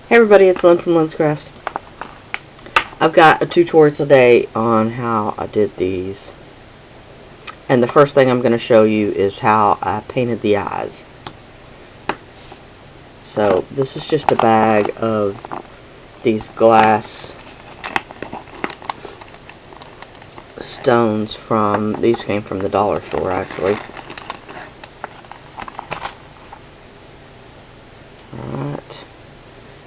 Hey everybody, it's Lyn from Lyn's Crafts. I've got a tutorial today on how I did these. And the first thing I'm going to show you is how I painted the eyes. So this is just a bag of these glass stones from, these came from the dollar store actually. Alright.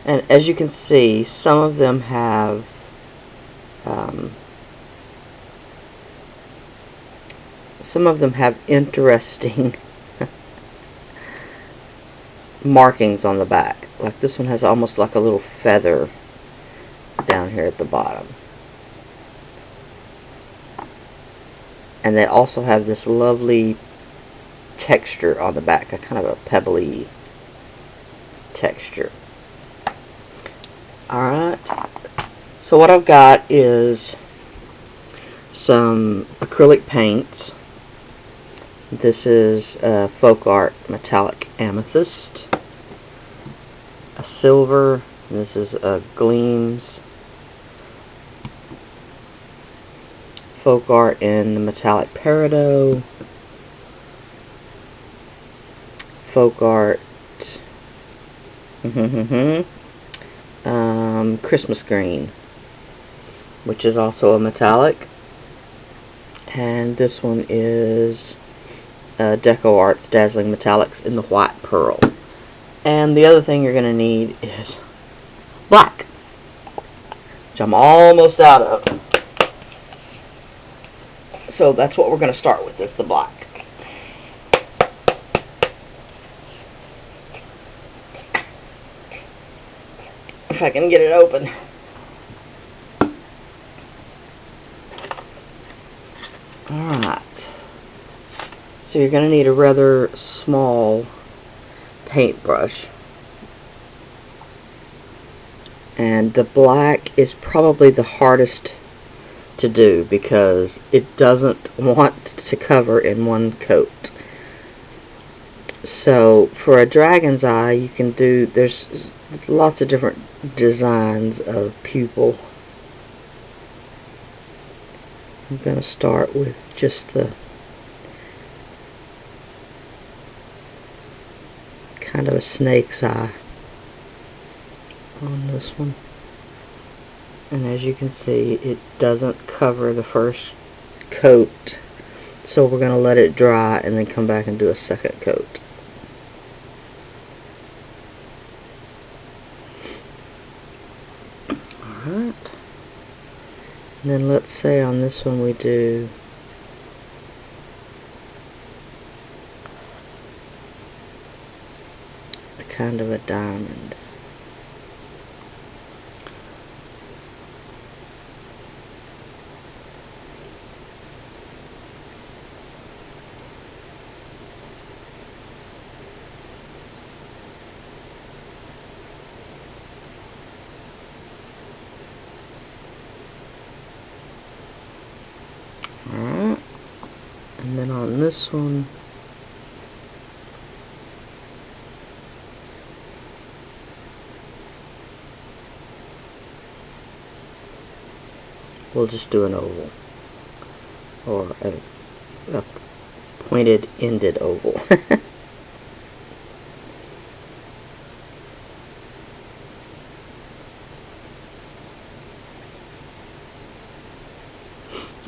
And as you can see, some of them have interesting markings on the back. Like this one has almost like a little feather down here at the bottom. And they also have this lovely texture on the back, a kind of a pebbly texture. Alright, so what I've got is some acrylic paints. This is a Folk Art Metallic Amethyst, a silver, this is a Gleams Folk Art in the Metallic Peridot, Folk Art Christmas Green, which is also a metallic, and this one is Deco Arts Dazzling Metallics in the White Pearl. And the other thing you're going to need is black, which I'm almost out of. So that's what we're going to start with, is the black. If I can get it open. Alright. So you're going to need a rather small paintbrush. And the black is probably the hardest to do because it doesn't want to cover in one coat. So for a dragon's eye, you can do, there's lots of different designs of pupil. I'm going to start with just the kind of a snake's eye on this one. And as you can see, it doesn't cover the first coat, so we're going to let it dry and then come back and do a second coat. Alright. And then let's say on this one we do a kind of a diamond. Alright, and then on this one, we'll just do an oval, or a pointed ended oval.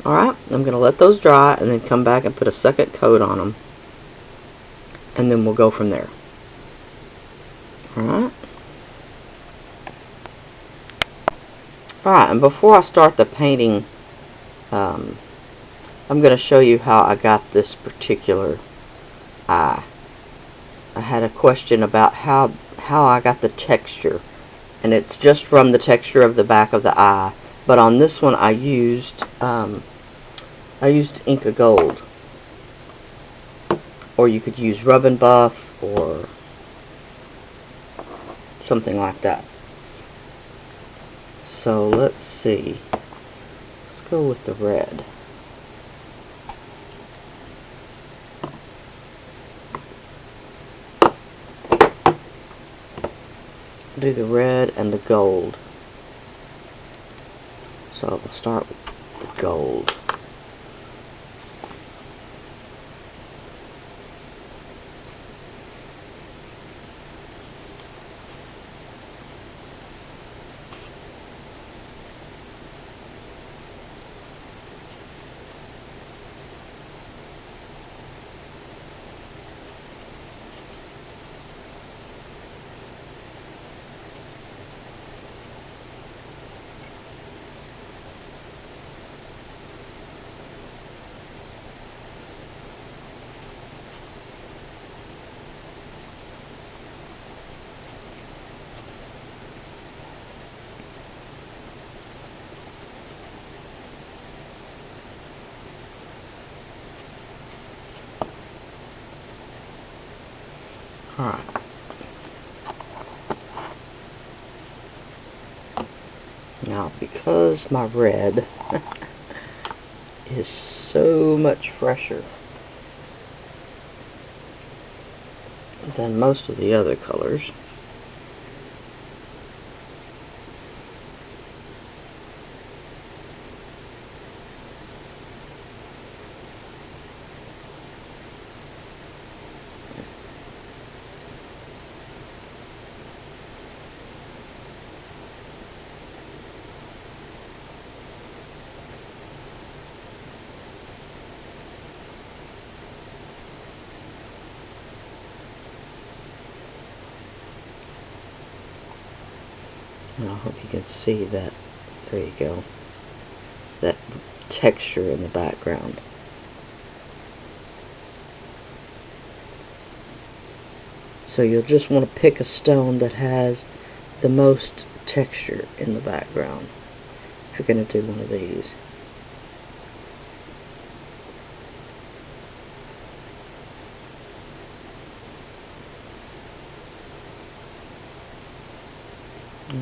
Alright, I'm going to let those dry and then come back and put a second coat on them. And then we'll go from there. Alright. Alright, and before I start the painting, I'm going to show you how I got this particular eye. I had a question about how I got the texture. And it's just from the texture of the back of the eye. But on this one I used Inca Gold, or you could use Rub and Buff or something like that. So let's see, let's go with the red. do the red and the gold. So we'll start with the gold. Alright. Now, because my red is so much fresher than most of the other colors, and I hope you can see that, there you go, that texture in the background. So you'll just want to pick a stone that has the most texture in the background if you're going to do one of these.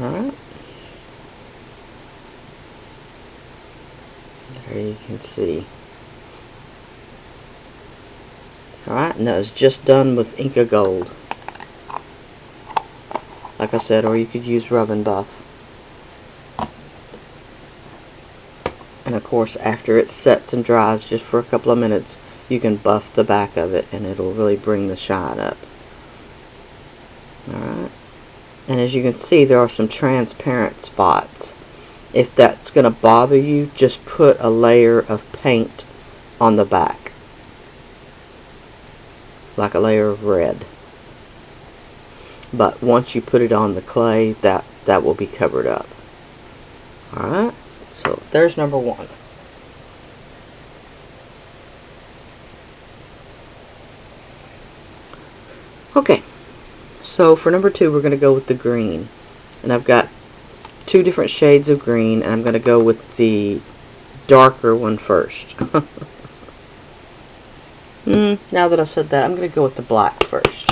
Alright. There you can see. Alright, and that was just done with Inca Gold. Like I said, or you could use Rub and Buff. And of course, after it sets and dries just for a couple of minutes, you can buff the back of it and it'll really bring the shine up. Alright. And as you can see, there are some transparent spots. If that's going to bother you, just put a layer of paint on the back. Like a layer of red. But once you put it on the clay, that will be covered up. Alright, so there's number one. Okay, so for number two, we're going to go with the green. And I've got two different shades of green, and I'm going to go with the darker one first. Now that I said that, I'm going to go with the black first.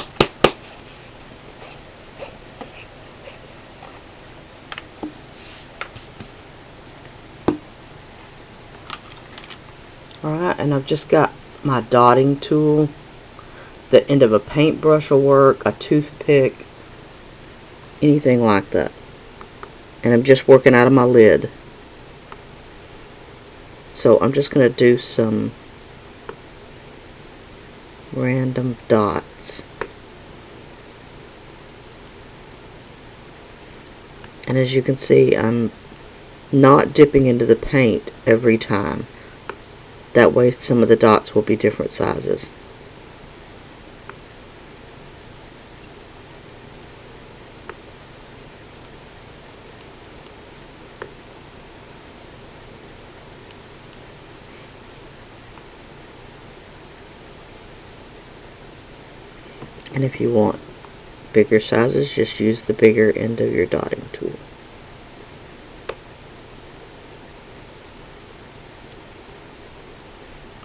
Alright, and I've just got my dotting tool. The end of a paintbrush will work, a toothpick, anything like that. And I'm just working out of my lid. So I'm just going to do some random dots. And as you can see, I'm not dipping into the paint every time. That way some of the dots will be different sizes. And if you want bigger sizes, just use the bigger end of your dotting tool.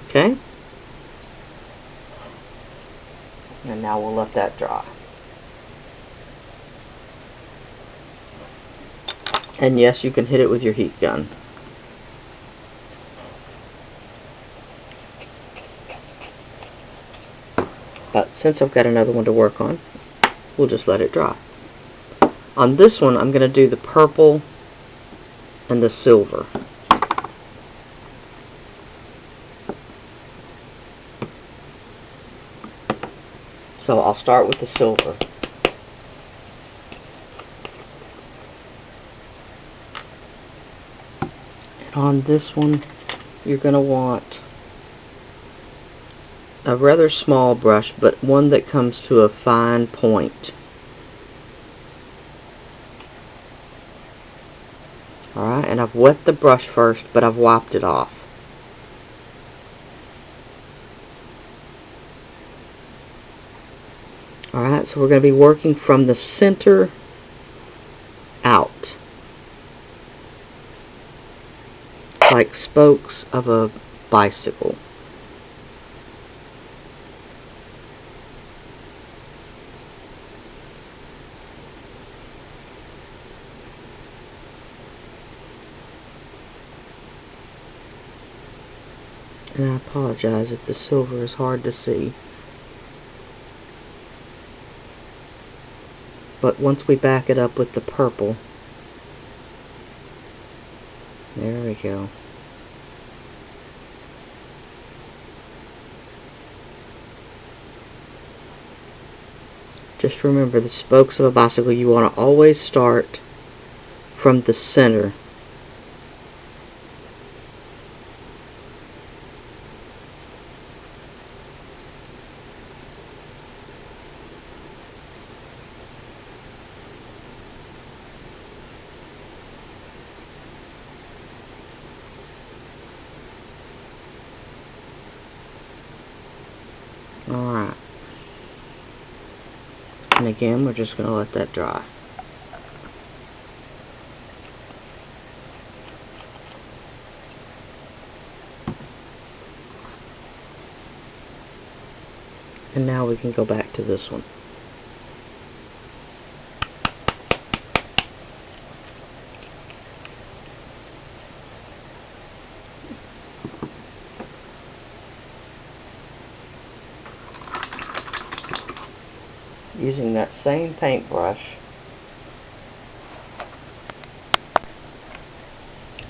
Okay? And now we'll let that dry. And yes, you can hit it with your heat gun. But since I've got another one to work on, we'll just let it dry. On this one, I'm going to do the purple and the silver. So I'll start with the silver. And on this one, you're going to want a rather small brush, but one that comes to a fine point. Alright, and I've wet the brush first, but I've wiped it off. Alright, so we're going to be working from the center out, like spokes of a bicycle. And I apologize if the silver is hard to see. But once we back it up with the purple, there we go. Just remember, the spokes of a bicycle, you want to always start from the center. Alright. And again, we're just going to let that dry. And now we can go back to this one. Using that same paintbrush.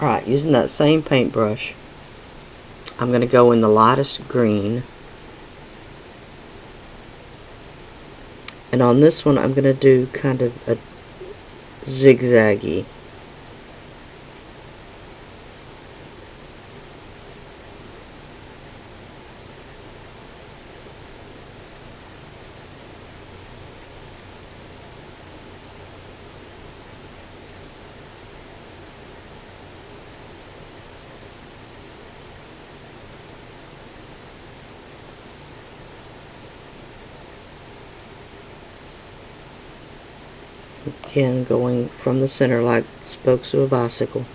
Alright, using that same paintbrush, I'm going to go in the lightest green. And on this one, I'm going to do kind of a zigzaggy. Again, going from the center like spokes of a bicycle.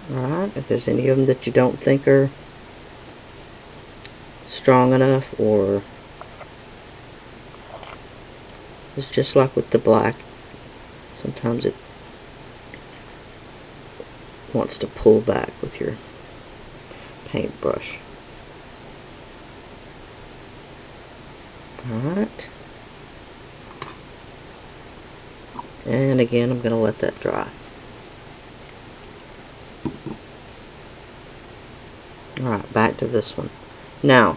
Alright, if there's any of them that you don't think are strong enough, or it's just like with the black, sometimes it wants to pull back with your paintbrush. Alright, and again I'm going to let that dry. Alright, back to this one. Now,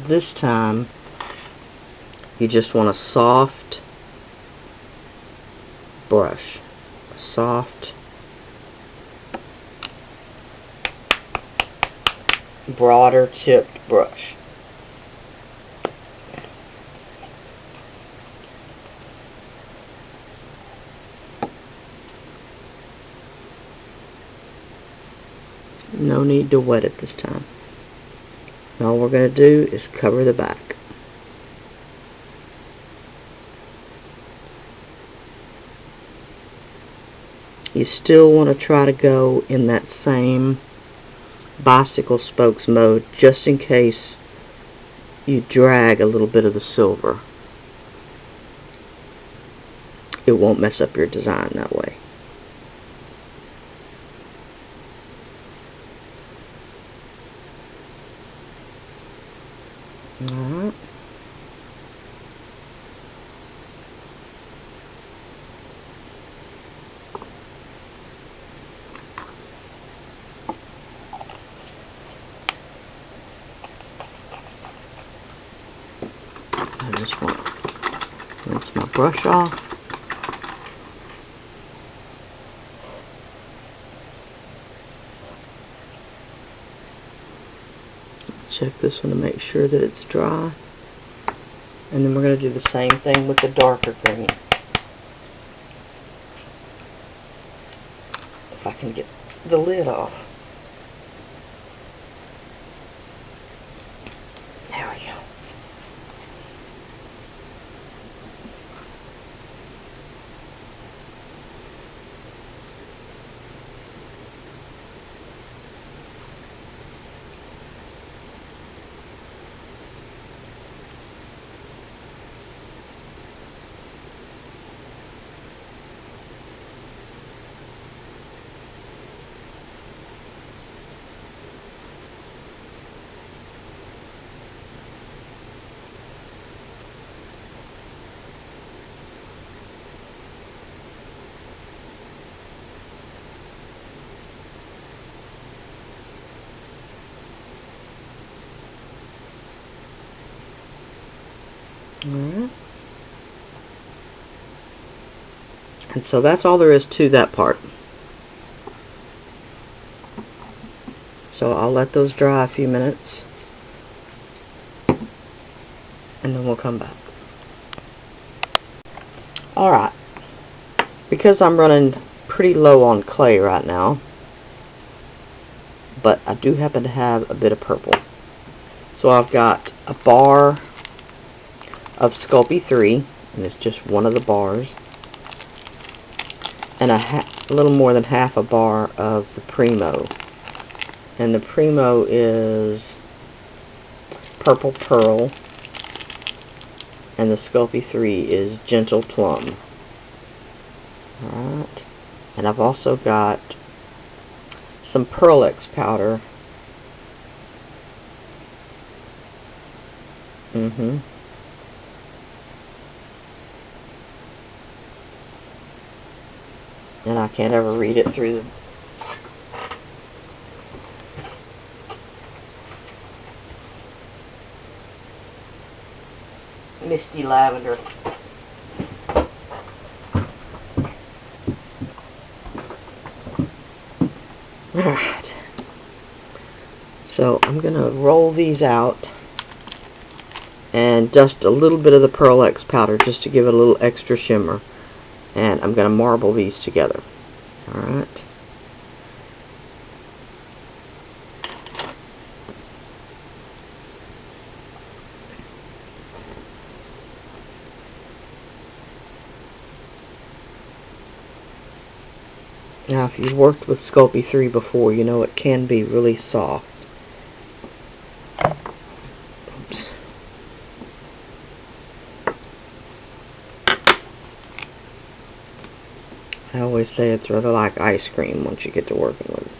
this time, you just want a soft brush. A soft, broader tipped brush. No need to wet it this time. And all we're going to do is cover the back. You still want to try to go in that same bicycle spokes mode, just in case you drag a little bit of the silver. It won't mess up your design that way. Alright. I just want to rinse my brush off. Check this one to make sure that it's dry. And then we're going to do the same thing with the darker green. If I can get the lid off. There we go. Alright. And so that's all there is to that part. So I'll let those dry a few minutes, and then we'll come back. Alright, because I'm running pretty low on clay right now, but I do happen to have a bit of purple. So I've got a bar of Sculpting 3, and it's just one of the bars, and a little more than half a bar of the Primo. And the Primo is Purple Pearl, and the Sculpting 3 is Gentle Plum. Alright, and I've also got some Pearl-X powder. And I can't ever read it through the misty lavender. Alright, so I'm going to roll these out and dust a little bit of the Pearl-X powder just to give it a little extra shimmer. And I'm going to marble these together. Alright. Now, if you've worked with Sculpting 3 before, you know it can be really soft. Oops. I always say it's rather like ice cream once you get to working with it.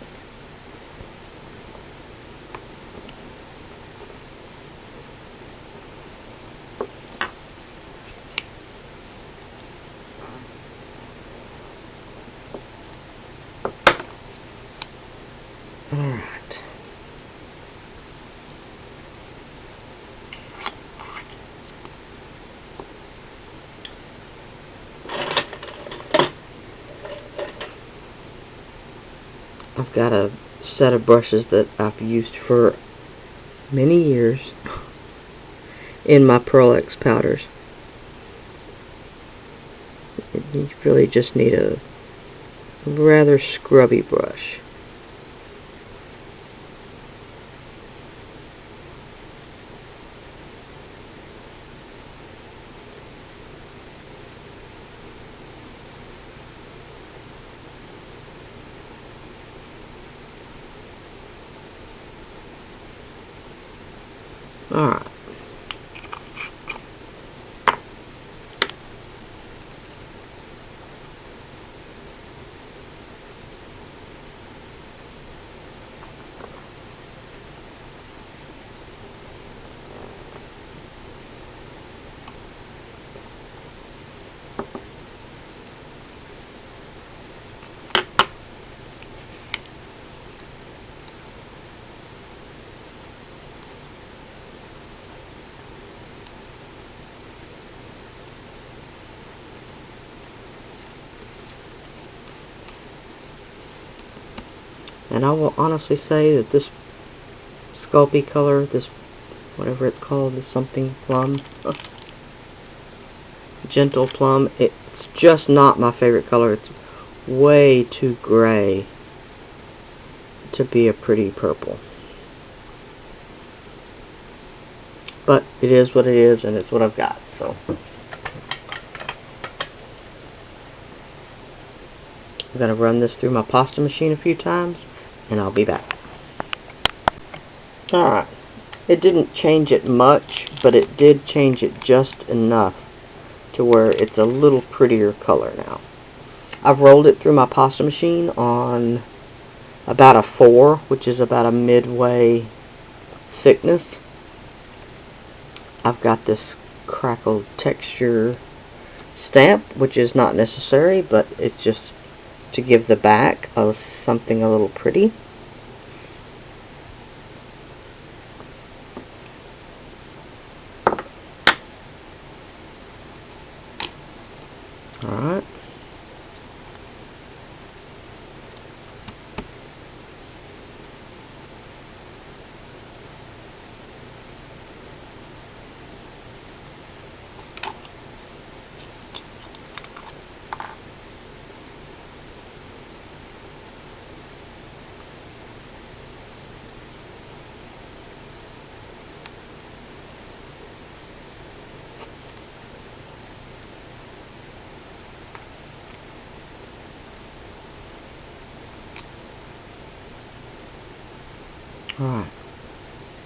Alright. I've got a set of brushes that I've used for many years in my Pearl-X powders. You really just need a rather scrubby brush. Alright. And I will honestly say that this Sculpey color, this whatever it's called, this something plum, gentle plum, it's just not my favorite color. It's way too gray to be a pretty purple. But it is what it is, and it's what I've got, so. I'm going to run this through my pasta machine a few times, and I'll be back. Alright, it didn't change it much, but it did change it just enough to where it's a little prettier color now. I've rolled it through my pasta machine on about a 4, which is about a midway thickness. I've got this crackled texture stamp, which is not necessary, but it's just to give the back of something a little pretty. Alright. Alright,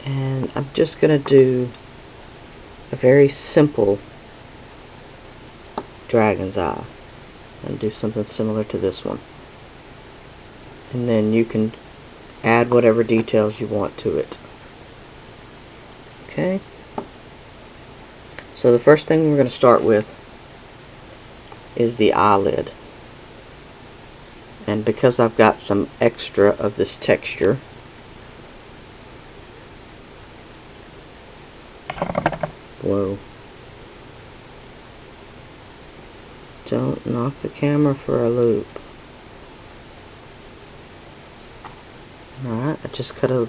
and I'm just going to do a very simple dragon's eye and do something similar to this one. And then you can add whatever details you want to it. Okay, so the first thing we're going to start with is the eyelid. And because I've got some extra of this texture, whoa, don't knock the camera for a loop. Alright, I just cut a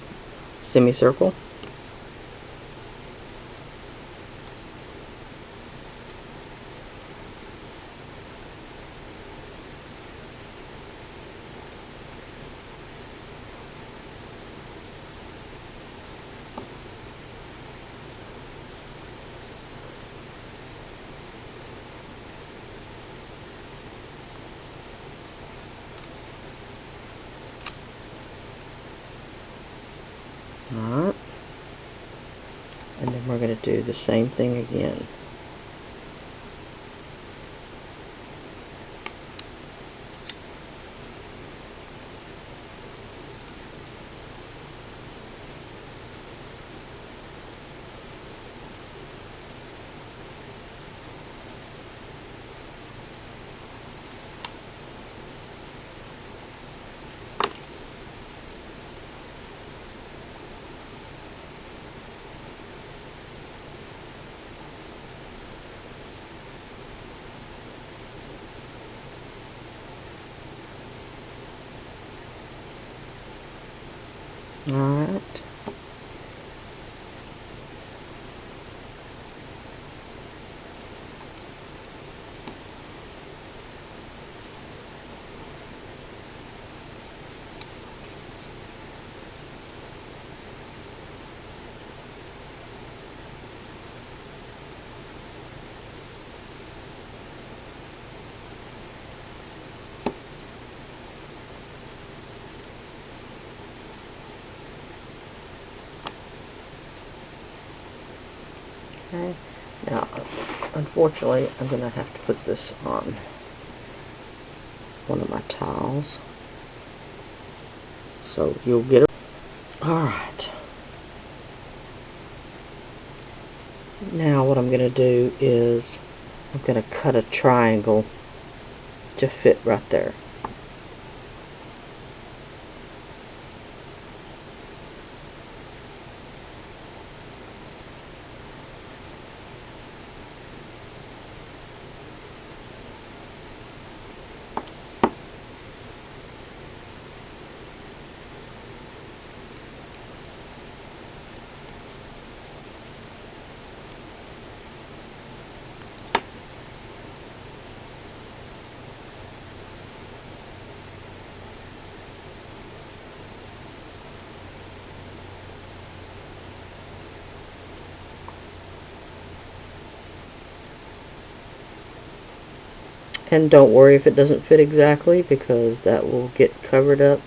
semicircle. Alright, and then we're going to do the same thing again. Alright. Okay. Now, unfortunately, I'm going to have to put this on one of my tiles. So you'll get it. Alright. Now what I'm going to do is I'm going to cut a triangle to fit right there. And don't worry if it doesn't fit exactly, because that will get covered up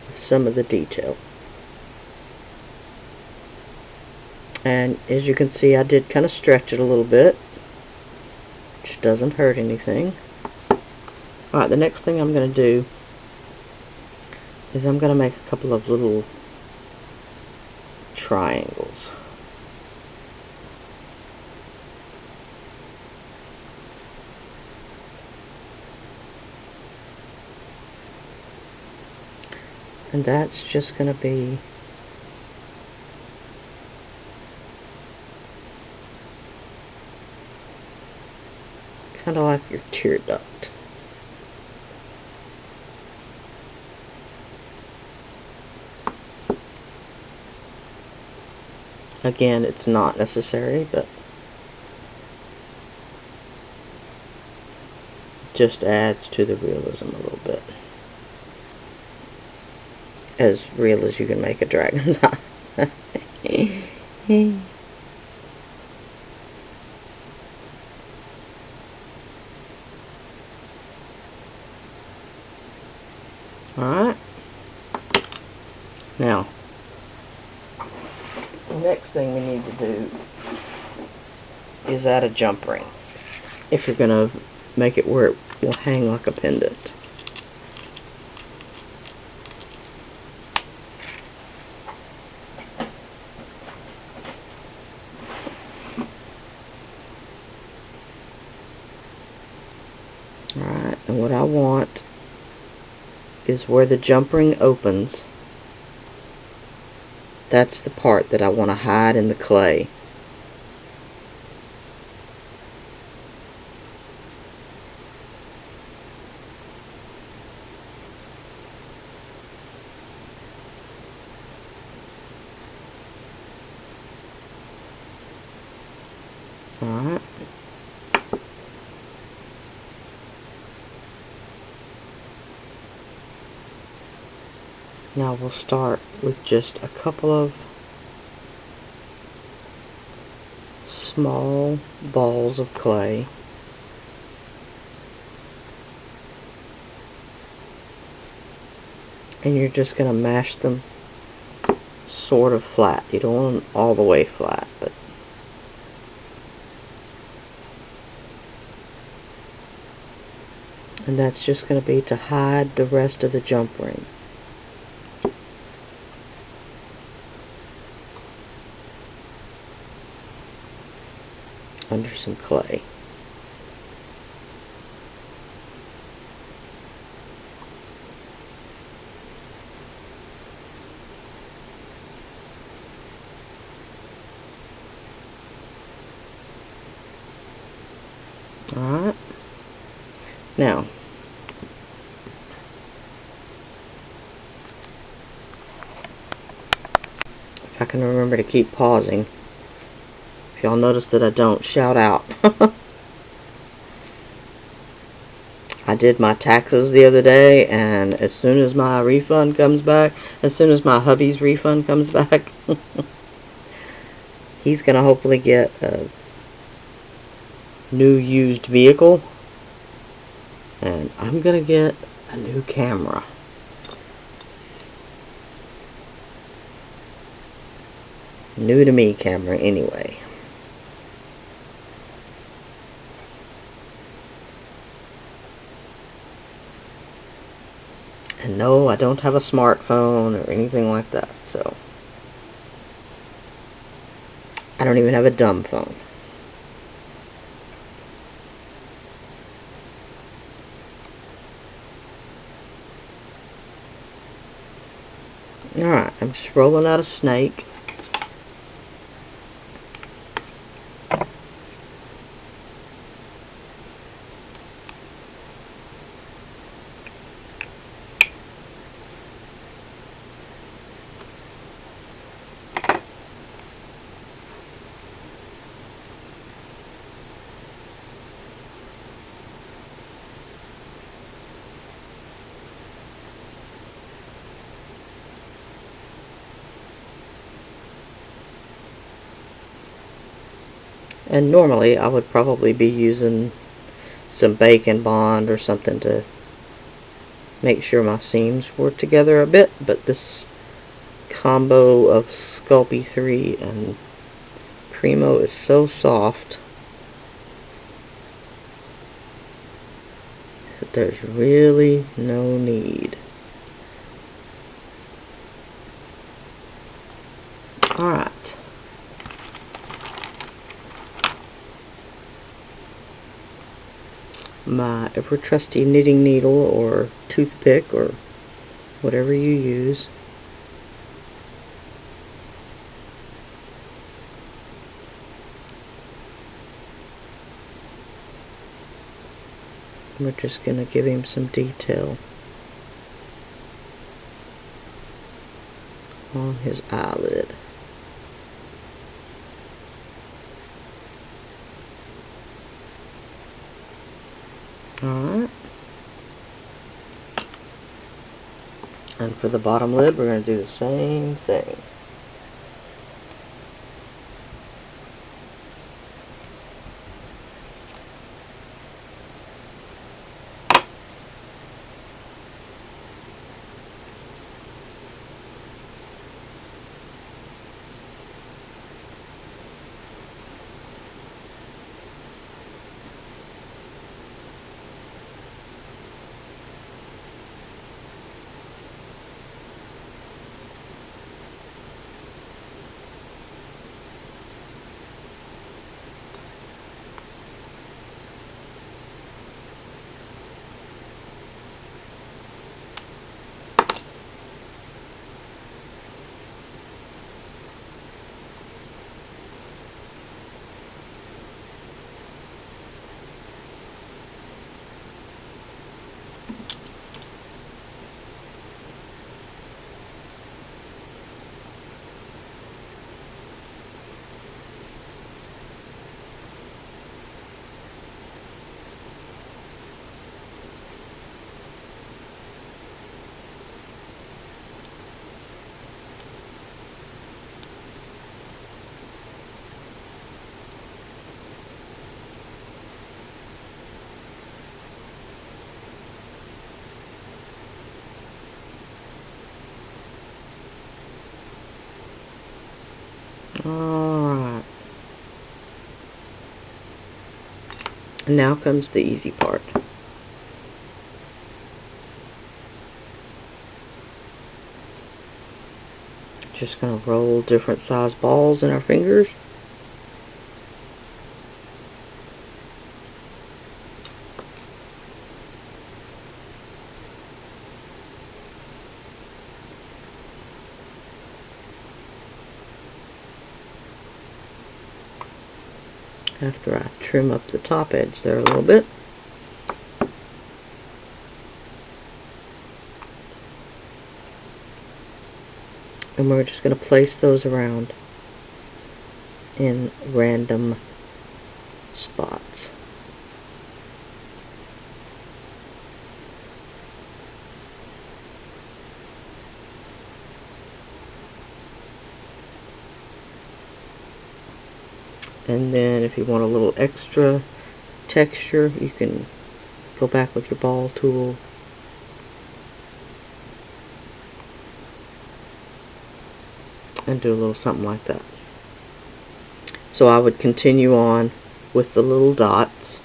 with some of the detail. And as you can see, I did kind of stretch it a little bit, which doesn't hurt anything. Alright, the next thing I'm going to do is I'm going to make a couple of little triangles. And that's just going to be kind of like your tear duct. Again, it's not necessary, but just adds to the realism a little bit. As real as you can make a dragon's eye. Alright. Now, the next thing we need to do is add a jump ring, if you're going to make it where it will hang like a pendant. Alright, and what I want is where the jump ring opens. That's the part that I want to hide in the clay. Alright. Now we'll start with just a couple of small balls of clay. And you're just going to mash them sort of flat. You don't want them all the way flat, but and that's just going to be to hide the rest of the jump ring. Under some clay. Alright. Now, if I can remember to keep pausing. If y'all notice that I don't, shout out. I did my taxes the other day, and as soon as my refund comes back, as soon as my hubby's refund comes back, he's going to hopefully get a new used vehicle, and I'm going to get a new camera. New to me camera anyway. And no, I don't have a smartphone or anything like that, so I don't even have a dumb phone. Alright, I'm just rolling out a snake. And normally I would probably be using some bacon bond or something to make sure my seams were together a bit, but this combo of Sculpey 3 and Primo is so soft that there's really no need. Alright. My ever trusty knitting needle or toothpick or whatever you use. We're just going to give him some detail on his eyelid. Alright. And for the bottom lid, we're going to do the same thing. Alright. And now comes the easy part. Just going to roll different size balls in our fingers. After I trim up the top edge there a little bit. And we're just going to place those around in random spots. And then if you want a little extra texture, you can go back with your ball tool and do a little something like that. So I would continue on with the little dots.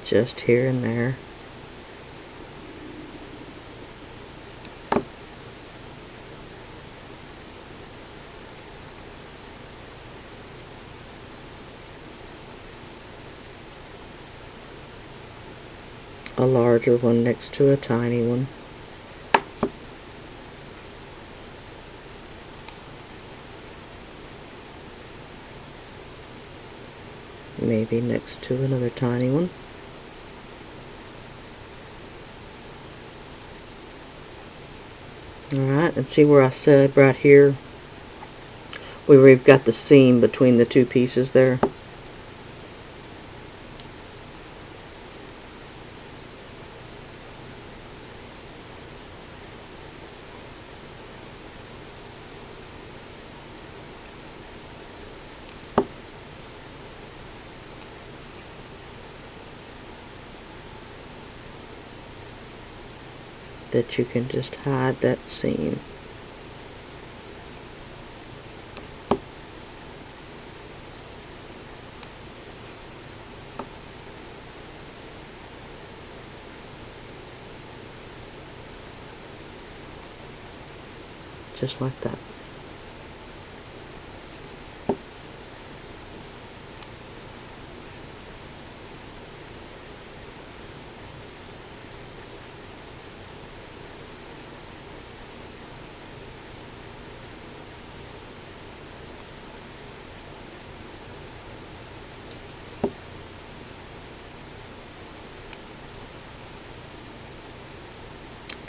Just here and there. A larger one next to a tiny one. Maybe next to another tiny one. Alright, and see where I said right here where we've got the seam between the two pieces there? That you can just hide that seam. Just like that.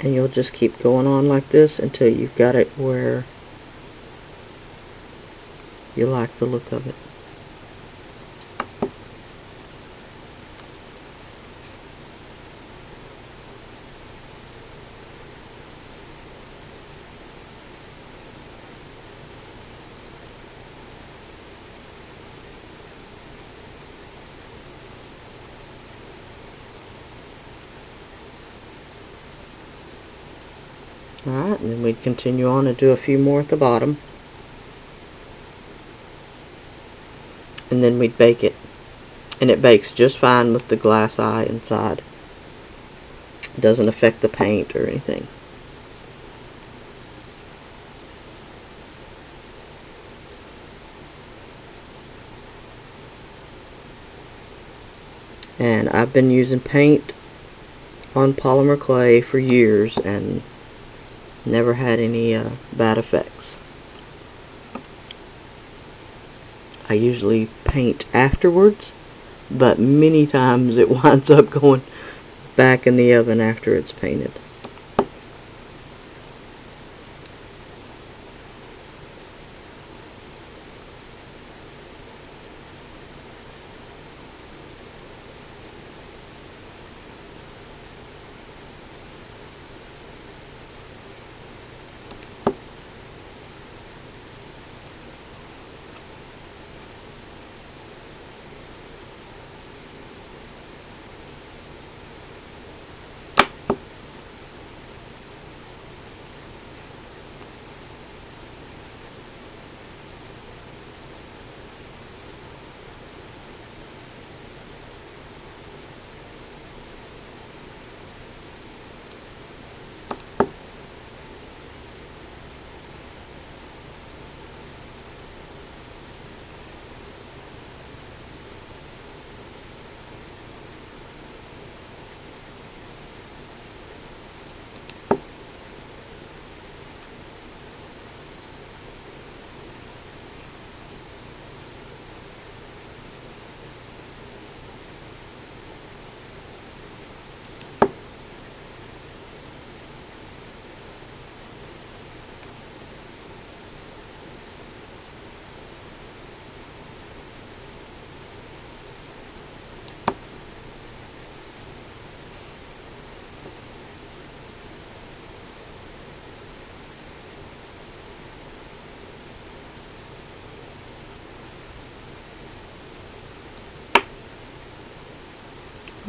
And you'll just keep going on like this until you've got it where you like the look of it. Alright, and then we'd continue on and do a few more at the bottom. And then we'd bake it. And it bakes just fine with the glass eye inside. It doesn't affect the paint or anything. And I've been using paint on polymer clay for years and never had any bad effects. I usually paint afterwards, but many times it winds up going back in the oven after it's painted.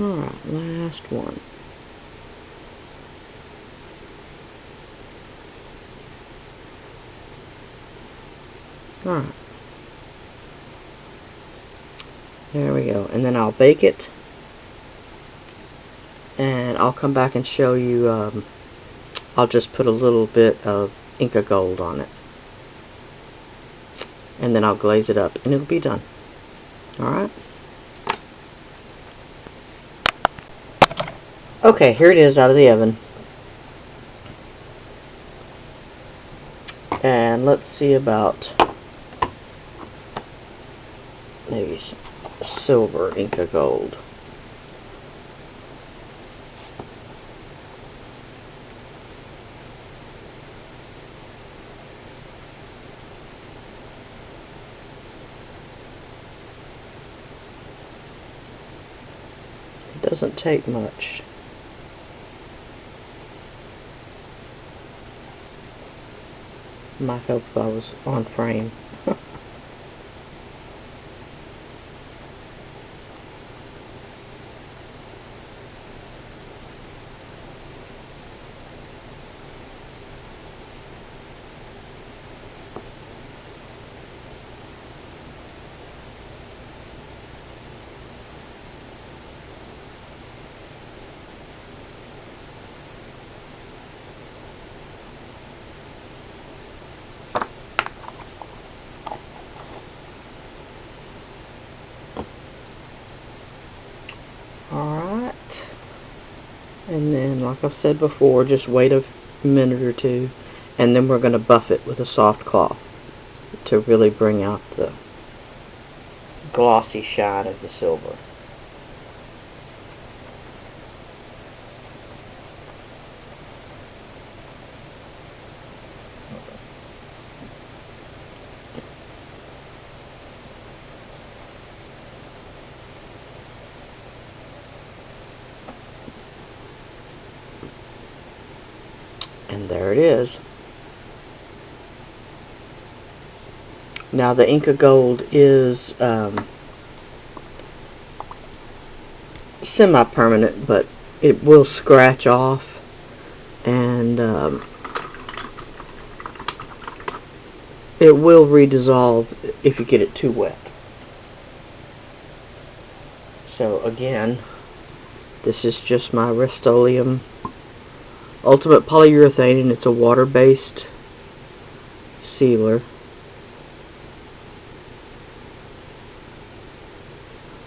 Alright, last one. Alright. There we go. And then I'll bake it. And I'll come back and show you, I'll just put a little bit of Inca Gold on it. And then I'll glaze it up and it'll be done. Alright. Okay, here it is out of the oven. And let's see about maybe some silver Inca Gold. It doesn't take much. Might help if I was on frame. Alright, and then like I've said before, just wait a minute or two, and then we're going to buff it with a soft cloth to really bring out the glossy shine of the silver. And there it is. Now the Inca Gold is semi-permanent, but it will scratch off, and it will redissolve if you get it too wet. So again, this is just my Rust-Oleum Ultimate Polyurethane, and it's a water-based sealer.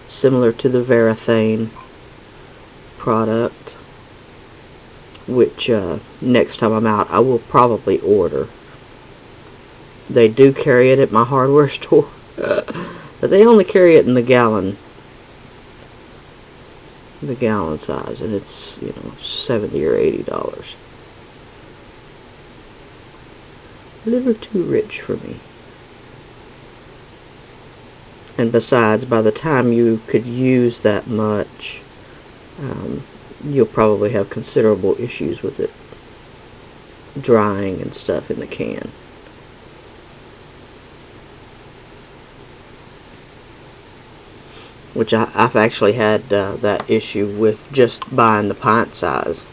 Similar to the Varathane product, which next time I'm out I will probably order. They do carry it at my hardware store, but they only carry it in the gallon size, and it's, you know, $70 or $80. A little too rich for me. And besides, by the time you could use that much, you'll probably have considerable issues with it drying and stuff in the can. Which I've actually had that issue with just buying the pint size.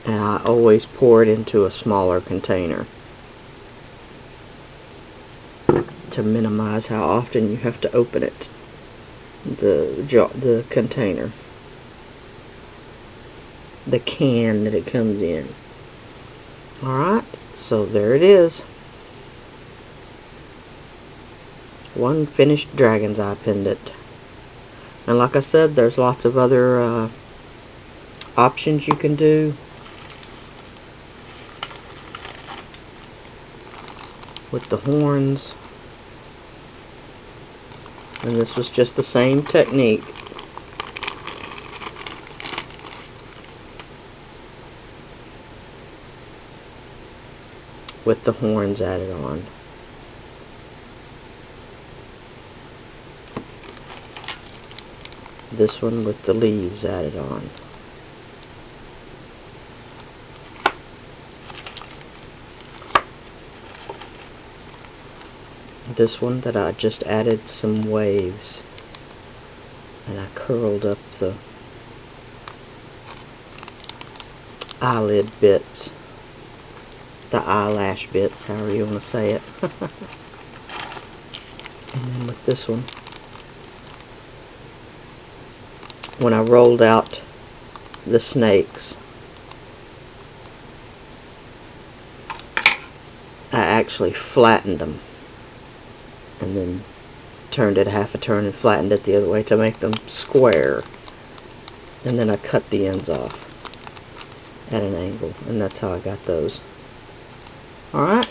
And I always pour it into a smaller container to minimize how often you have to open it, the container, the can that it comes in. Alright, so there it is. One finished dragon's eye pendant. And like I said, there's lots of other options you can do with the horns. And this was just the same technique. With the horns added on. This one with the leaves added on. This one that I just added some waves and I curled up the eyelid bits, the eyelash bits, however you want to say it. And then with this one, when I rolled out the snakes, I actually flattened them and then turned it half a turn and flattened it the other way to make them square, and then I cut the ends off at an angle, and that's how I got those. Alright,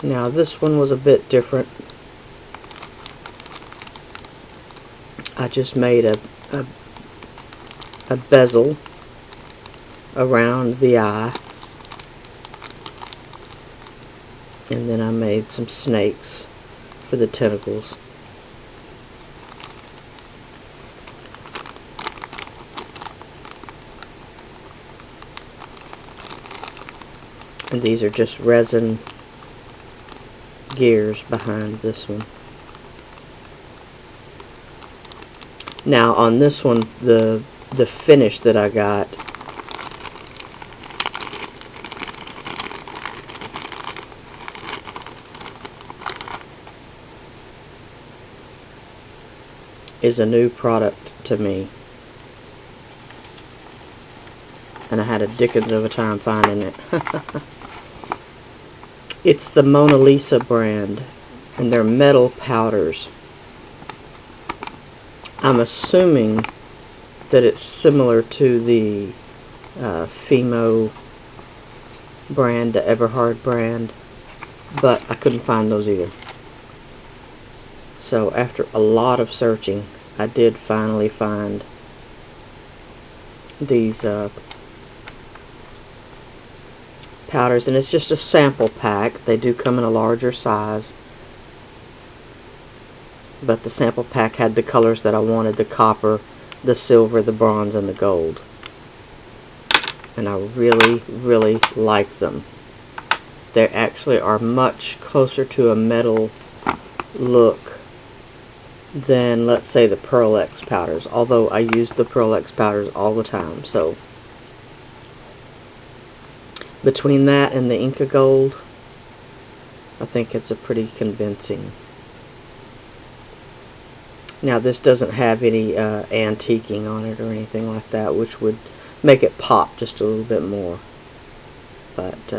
now this one was a bit different. I just made a bezel around the eye, and then I made some snakes for the tentacles. And these are just resin gears behind this one. Now on this one, the finish that I got is a new product to me, and I had a dickens of a time finding it. It's the Mona Lisa brand, and they're metal powders. I'm assuming that it's similar to the Fimo brand, the Everhard brand, but I couldn't find those either. So after a lot of searching, I did finally find these powders, and it's just a sample pack. They do come in a larger size, but the sample pack had the colors that I wanted: the copper, the silver, the bronze, and the gold. And I really, really like them. They actually are much closer to a metal look than, let's say, the Pearl X powders, although I use the Pearl X powders all the time. So between that and the Inca Gold, I think it's a pretty convincing. Now this doesn't have any antiquing on it or anything like that, which would make it pop just a little bit more. But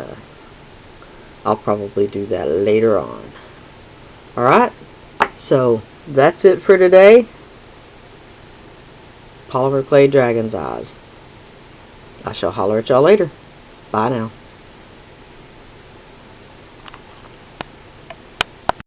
I'll probably do that later on. Alright, so that's it for today. Polymer Clay Dragon's Eyes. I shall holler at y'all later. Bye now.